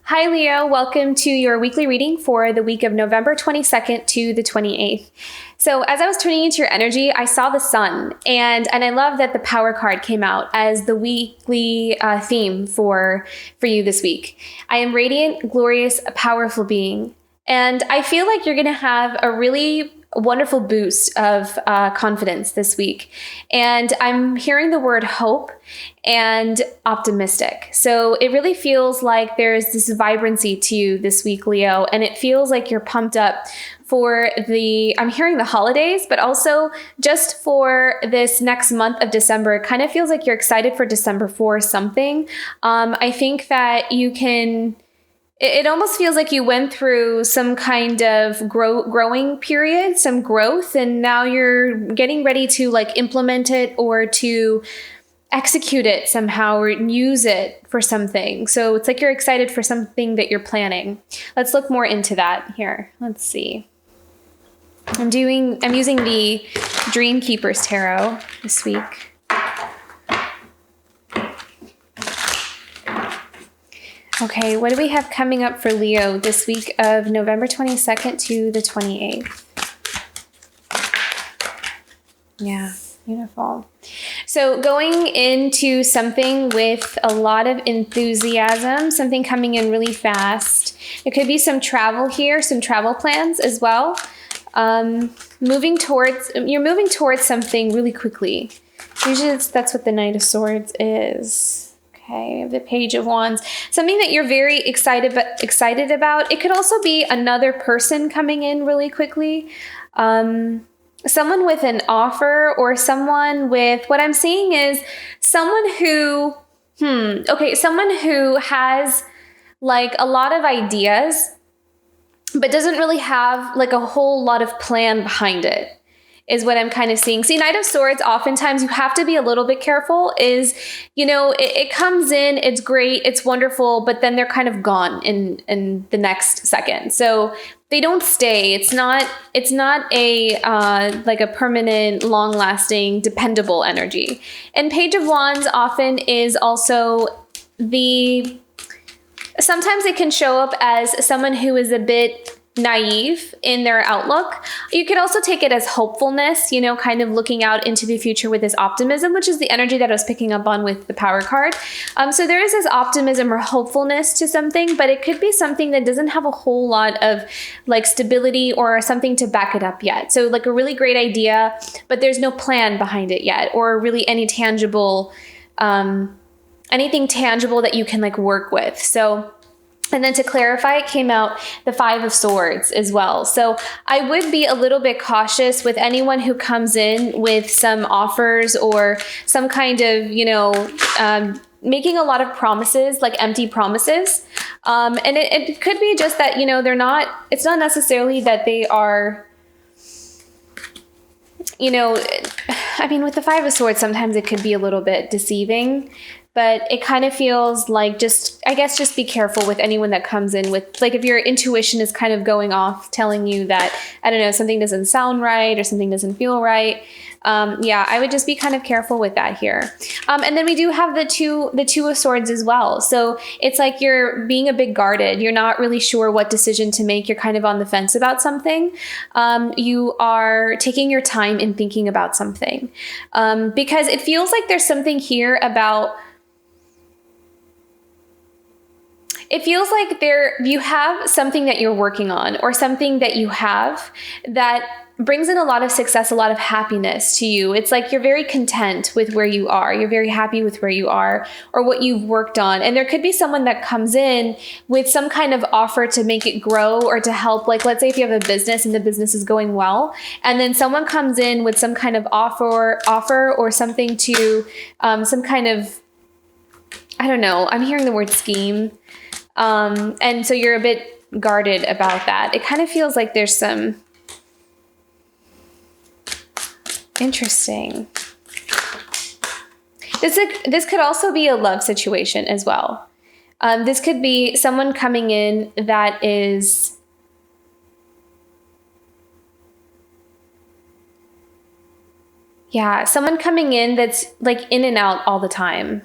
Hi, Leo. Welcome to your weekly reading for the week of November 22nd to the 28th. So as I was tuning into your energy, I saw the sun, and I love that the power card came out as the weekly theme for you this week. I am radiant, glorious, powerful being. And I feel like you're going to have a really wonderful boost of confidence this week. And I'm hearing the word hope and optimistic. So it really feels like there's this vibrancy to you this week, Leo. And it feels like you're pumped up for I'm hearing the holidays, but also just for this next month of December. It kind of feels like you're excited for December for something. I think that you can... It almost feels like you went through some kind of growing period, some growth, and now you're getting ready to implement it or to execute it somehow or use it for something. So it's like you're excited for something that you're planning. Let's look more into that here. Let's see. I'm using the Dream Keepers Tarot this week. Okay, what do we have coming up for Leo this week of November 22nd to the 28th? Yeah, beautiful. So going into something with a lot of enthusiasm, something coming in really fast. It could be some travel here, some travel plans as well. You're moving towards something really quickly. Usually that's what the Knight of Swords is. Okay, the Page of Wands, something that you're very excited about. It could also be another person coming in really quickly. Someone with an offer, or someone with, what I'm seeing is someone who, someone who has a lot of ideas, but doesn't really have a whole lot of plan behind it. Is what I'm kind of seeing. See, Knight of Swords, oftentimes you have to be a little bit careful it comes in, it's great, it's wonderful, but then they're kind of gone in the next second. So they don't stay. It's not a a permanent, long lasting, dependable energy. And Page of Wands often is also sometimes it can show up as someone who is a bit naive in their outlook. You could also take it as hopefulness, kind of looking out into the future with this optimism, which is the energy that I was picking up on with the Power card. So there is this optimism or hopefulness to something, but it could be something that doesn't have a whole lot of stability or something to back it up yet. So a really great idea, but there's no plan behind it yet, or really any tangible, anything tangible that you can work with. So, and then to clarify, it came out the Five of Swords as well. So I would be a little bit cautious with anyone who comes in with some offers or some kind of, making a lot of promises, empty promises. And it could be just that, it's not necessarily that they are, with the Five of Swords, sometimes it could be a little bit deceiving. But it kind of feels like just be careful with anyone that comes in with, if your intuition is kind of going off, telling you that, I don't know, something doesn't sound right or something doesn't feel right. I would just be kind of careful with that here. And then we do have the Two of Swords as well. So it's like you're being a bit guarded. You're not really sure what decision to make. You're kind of on the fence about something. You are taking your time in thinking about something. Because it feels like there's something here about... It feels like you have something that you're working on, or something that you have that brings in a lot of success, a lot of happiness to you. It's like you're very content with where you are. You're very happy with where you are or what you've worked on. And there could be someone that comes in with some kind of offer to make it grow or to help. Let's say if you have a business and the business is going well, and then someone comes in with some kind of offer or something to some kind of, I don't know, I'm hearing the word scheme. And so you're a bit guarded about that. It kind of feels like there's some interesting. This could also be a love situation as well. This could be someone coming in that is someone coming in that's in and out all the time.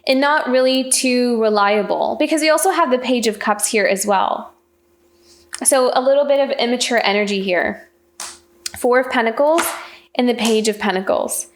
and not really too reliable, because we also have the Page of Cups here as well. So a little bit of immature energy here. Four of Pentacles and the Page of Pentacles.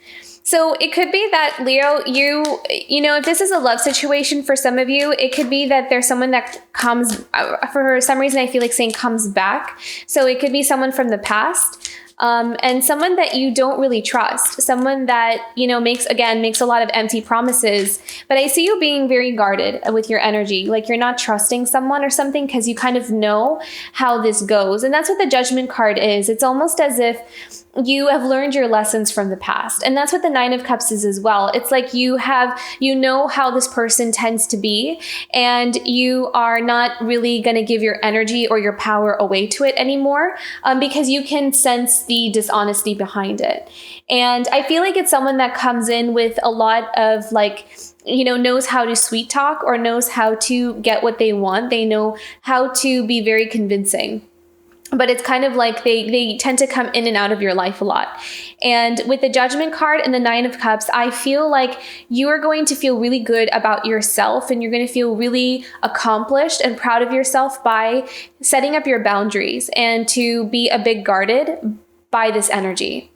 So it could be that, Leo, you know, if this is a love situation for some of you, it could be that there's someone that comes, for some reason I feel like saying comes back. So it could be someone from the past. And someone that you don't really trust, someone that, you know, makes a lot of empty promises. But I see you being very guarded with your energy, like you're not trusting someone or something because you kind of know how this goes. And that's what the Judgment card is. It's almost as if you have learned your lessons from the past. And that's what the Nine of Cups is as well. It's like you know how this person tends to be, and you are not really going to give your energy or your power away to it anymore, because you can sense the dishonesty behind it. And I feel like it's someone that comes in with a lot of like, you know, knows how to sweet talk or knows how to get what they want. They know how to be very convincing. But it's kind of like they tend to come in and out of your life a lot. And with the Judgment card and the Nine of Cups, I feel like you are going to feel really good about yourself, and you're going to feel really accomplished and proud of yourself by setting up your boundaries and to be a bit guarded by this energy.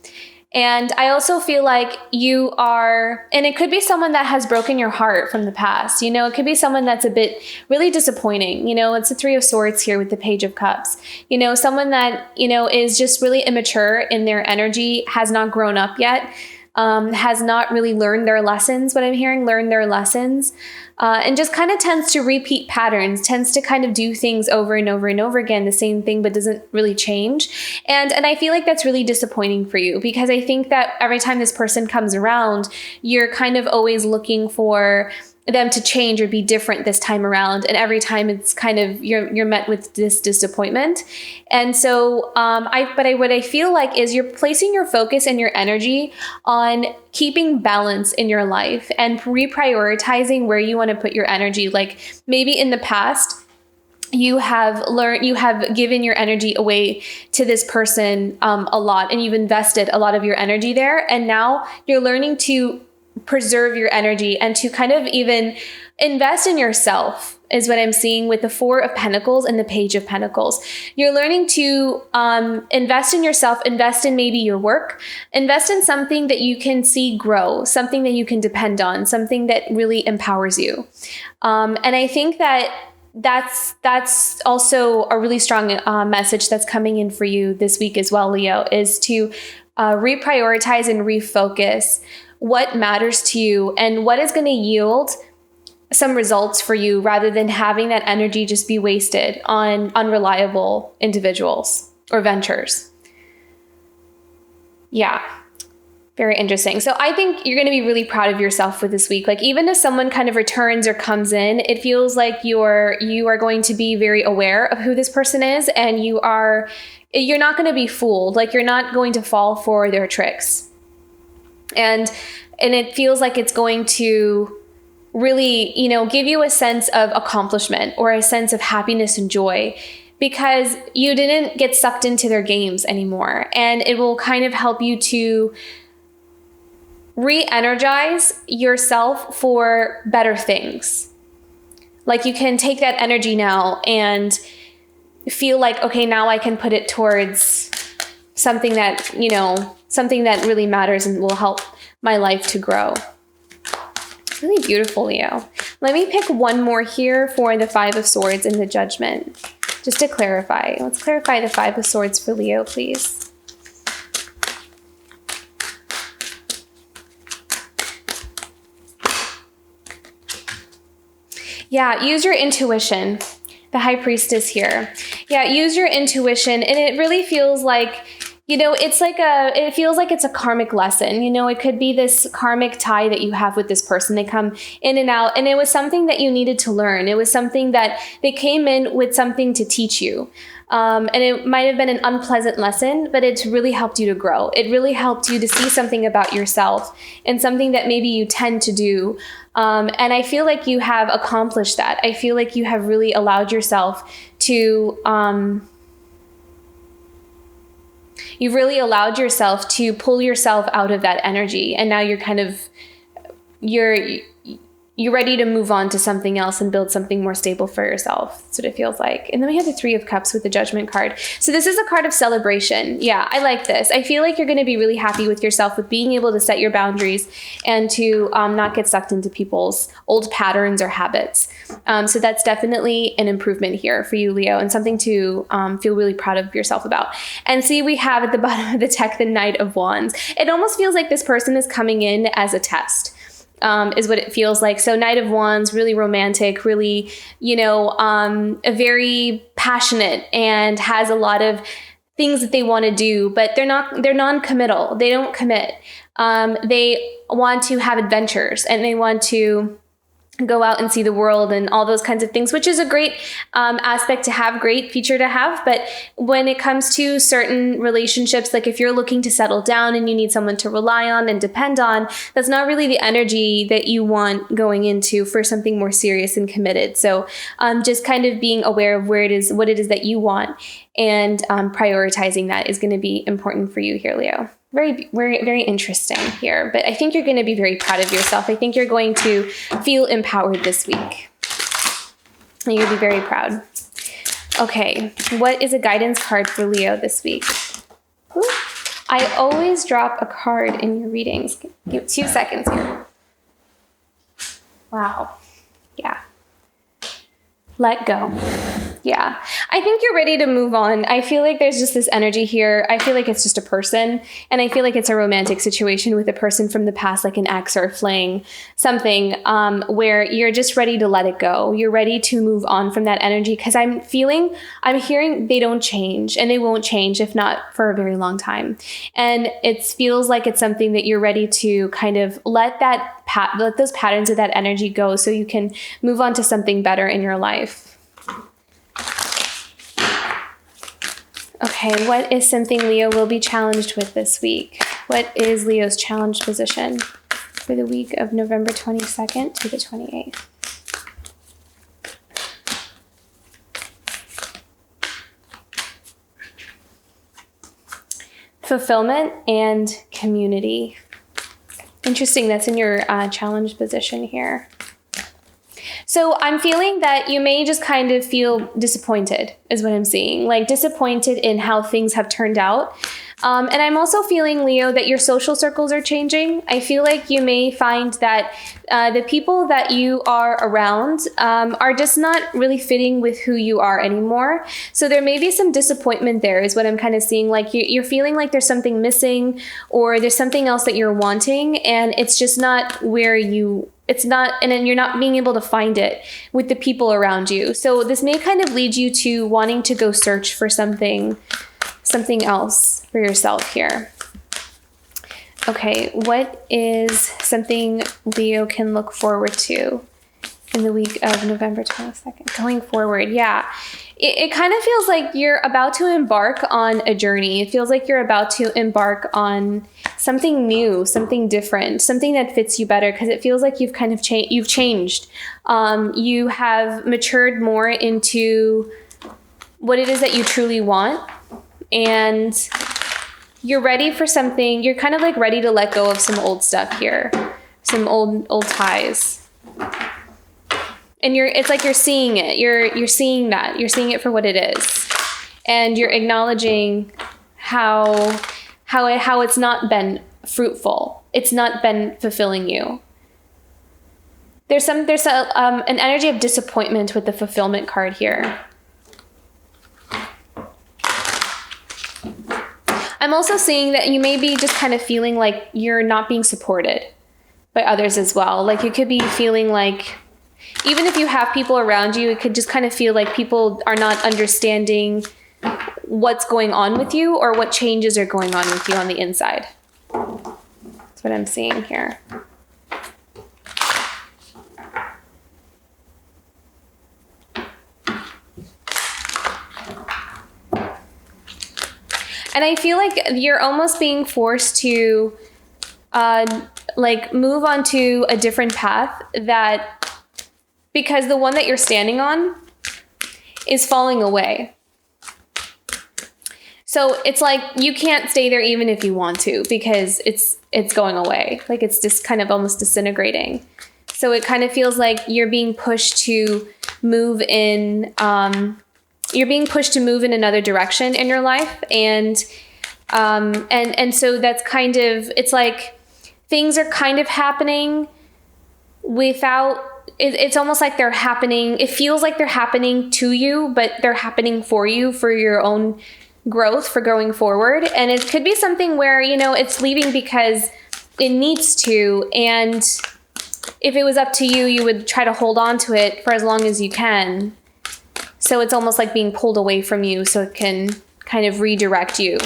And I also feel like you are, and it could be someone that has broken your heart from the past. You know, it could be someone that's a bit really disappointing. You know, it's the Three of Swords here with the Page of Cups. You know, someone that, you know, is just really immature in their energy, has not grown up yet, has not really learned their lessons, what I'm hearing, learned their lessons, and just kind of tends to repeat patterns, tends to kind of do things over and over and over again, the same thing, but doesn't really change. And I feel like that's really disappointing for you, because I think that every time this person comes around, you're kind of always looking for them to change or be different this time around. And every time it's kind of, you're met with this disappointment. And so, what I feel like is you're placing your focus and your energy on keeping balance in your life and reprioritizing where you want to put your energy. Like maybe in the past, you have given your energy away to this person a lot, and you've invested a lot of your energy there. And now you're learning to preserve your energy and to kind of even invest in yourself, is what I'm seeing with the Four of Pentacles and the Page of Pentacles. You're learning to invest in yourself, invest in maybe your work, invest in something that you can see grow, something that you can depend on, something that really empowers you. And I think that that's also a really strong message that's coming in for you this week as well, Leo, is to reprioritize and refocus what matters to you and what is going to yield some results for you, rather than having that energy just be wasted on unreliable individuals or ventures. Yeah. Very interesting. So I think you're going to be really proud of yourself with this week. Like even if someone kind of returns or comes in, it feels like you are going to be very aware of who this person is, and you're not going to be fooled. Like you're not going to fall for their tricks. And it feels like it's going to really, you know, give you a sense of accomplishment or a sense of happiness and joy, because you didn't get sucked into their games anymore. And it will kind of help you to re-energize yourself for better things. Like you can take that energy now and feel like, okay, now I can put it towards something that, you know, something that really matters and will help my life to grow. Really beautiful, Leo. Let me pick one more here for the Five of Swords and the Judgment, just to clarify. Let's clarify the Five of Swords for Leo, please. Yeah, use your intuition. The High Priestess here. Yeah, use your intuition. And it really feels like, you know, it feels like it's a karmic lesson. You know, it could be this karmic tie that you have with this person. They come in and out, and it was something that you needed to learn. It was something that they came in with something to teach you. And it might have been an unpleasant lesson, but it's really helped you to grow. It really helped you to see something about yourself and something that maybe you tend to do. And I feel like you have accomplished that. I feel like you have really allowed yourself to, you've really allowed yourself to pull yourself out of that energy. And now you're kind of, you're ready to move on to something else and build something more stable for yourself. That's what it feels like. And then we have the Three of Cups with the Judgment card. So this is a card of celebration. Yeah, I like this. I feel like you're going to be really happy with yourself with being able to set your boundaries and to not get sucked into people's old patterns or habits. So that's definitely an improvement here for you, Leo, and something to feel really proud of yourself about. And see, we have at the bottom of the deck, the Knight of Wands. It almost feels like this person is coming in as a test. Is what it feels like. So Knight of Wands, really romantic, really, very passionate and has a lot of things that they want to do, but they're non-committal. They don't commit. They want to have adventures and they want to go out and see the world and all those kinds of things, which is a great aspect to have, great feature to have. But when it comes to certain relationships, like if you're looking to settle down and you need someone to rely on and depend on, that's not really the energy that you want going into for something more serious and committed. So just kind of being aware of what it is that you want and prioritizing that is going to be important for you here, Leo. Very, very, very interesting here, but I think you're going to be very proud of yourself. I think you're going to feel empowered this week. And you'll be very proud. Okay, what is a guidance card for Leo this week? Ooh, I always drop a card in your readings. Give it 2 seconds here. Wow. Yeah. Let go. Yeah. I think you're ready to move on. I feel like there's just this energy here. I feel like it's just a person. And I feel like it's a romantic situation with a person from the past, like an ex or a fling, something where you're just ready to let it go. You're ready to move on from that energy because I'm hearing they don't change and they won't change if not for a very long time. And it feels like it's something that you're ready to kind of let those patterns of that energy go so you can move on to something better in your life. Okay, what is something Leo will be challenged with this week? What is Leo's challenged position for the week of November 22nd to the 28th? Fulfillment and community. Interesting, that's in your challenged position here. So I'm feeling that you may just kind of feel disappointed is what I'm seeing, like disappointed in how things have turned out. And I'm also feeling, Leo, that your social circles are changing. I feel like you may find that the people that you are around are just not really fitting with who you are anymore. So there may be some disappointment there is what I'm kind of seeing. Like you're feeling like there's something missing or there's something else that you're wanting and it's just not and then you're not being able to find it with the people around you. So this may kind of lead you to wanting to go search for something else for yourself here. Okay, what is something Leo can look forward to in the week of November 22nd? Going forward, yeah. It kind of feels like you're about to embark on a journey. It feels like you're about to embark on something new, something different, something that fits you better because it feels like you've kind of you've changed. You have matured more into what it is that you truly want. And you're ready for something. You're kind of like ready to let go of some old stuff here, some old ties. And it's like you're seeing it. You're seeing that. You're seeing it for what it is, and you're acknowledging how it's not been fruitful. It's not been fulfilling you. There's an energy of disappointment with the fulfillment card here. I'm also seeing that you may be just kind of feeling like you're not being supported by others as well. Like you could be feeling like, even if you have people around you, it could just kind of feel like people are not understanding what's going on with you or what changes are going on with you on the inside. That's what I'm seeing here. And I feel like you're almost being forced to move on to a different path because the one that you're standing on is falling away. So it's like you can't stay there even if you want to because it's going away. Like it's just kind of almost disintegrating. So it kind of feels like you're being pushed to move in, another direction in your life. And so that's kind of, it's like things are kind of happening without, it's almost like they're happening. It feels like they're happening to you, but they're happening for you, for your own growth, for going forward. And it could be something where, it's leaving because it needs to. And if it was up to you, you would try to hold on to it for as long as you can. So it's almost like being pulled away from you so it can kind of redirect you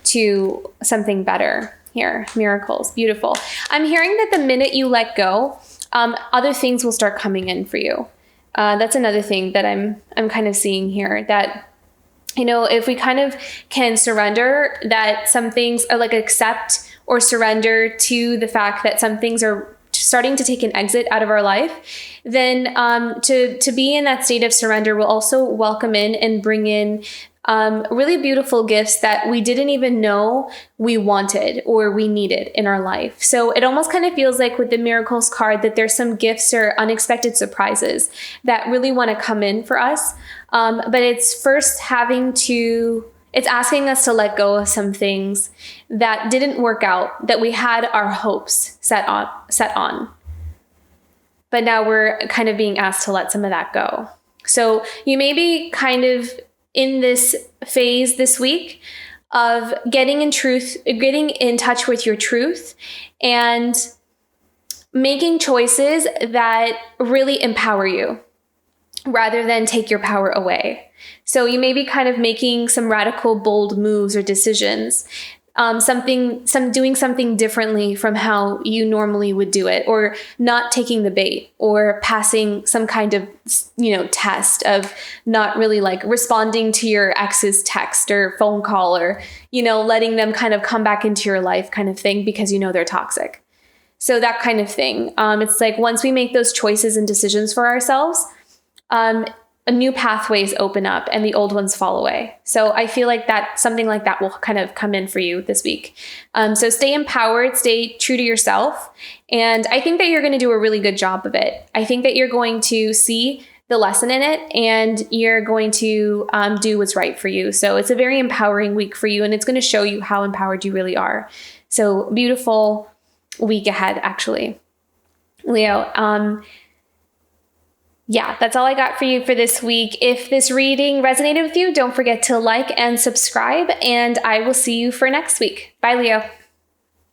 to something better. Here, miracles, beautiful. I'm hearing that the minute you let go, other things will start coming in for you. That's another thing that I'm kind of seeing here, that, if we kind of can surrender that some things are like accept or surrender to the fact that some things are starting to take an exit out of our life, then to be in that state of surrender will also welcome in and bring in really beautiful gifts that we didn't even know we wanted or we needed in our life. So it almost kind of feels like with the miracles card that there's some gifts or unexpected surprises that really want to come in for us. But it's first it's asking us to let go of some things that didn't work out, that we had our hopes set on. But now we're kind of being asked to let some of that go. So you may be kind of in this phase this week of getting in touch with your truth and making choices that really empower you rather than take your power away. So you may be kind of making some radical, bold moves or decisions, doing something differently from how you normally would do it, or not taking the bait, or passing some kind of, test of not really like responding to your ex's text or phone call, or, letting them kind of come back into your life kind of thing because they're toxic. So that kind of thing. It's like once we make those choices and decisions for ourselves, new pathways open up and the old ones fall away. So I feel like something like that will kind of come in for you this week. So stay empowered, stay true to yourself. And I think that you're going to do a really good job of it. I think that you're going to see the lesson in it and you're going to do what's right for you. So it's a very empowering week for you, and it's going to show you how empowered you really are. So beautiful week ahead, actually. Leo, yeah, that's all I got for you for this week. If this reading resonated with you, don't forget to like and subscribe, and I will see you for next week. Bye, Leo.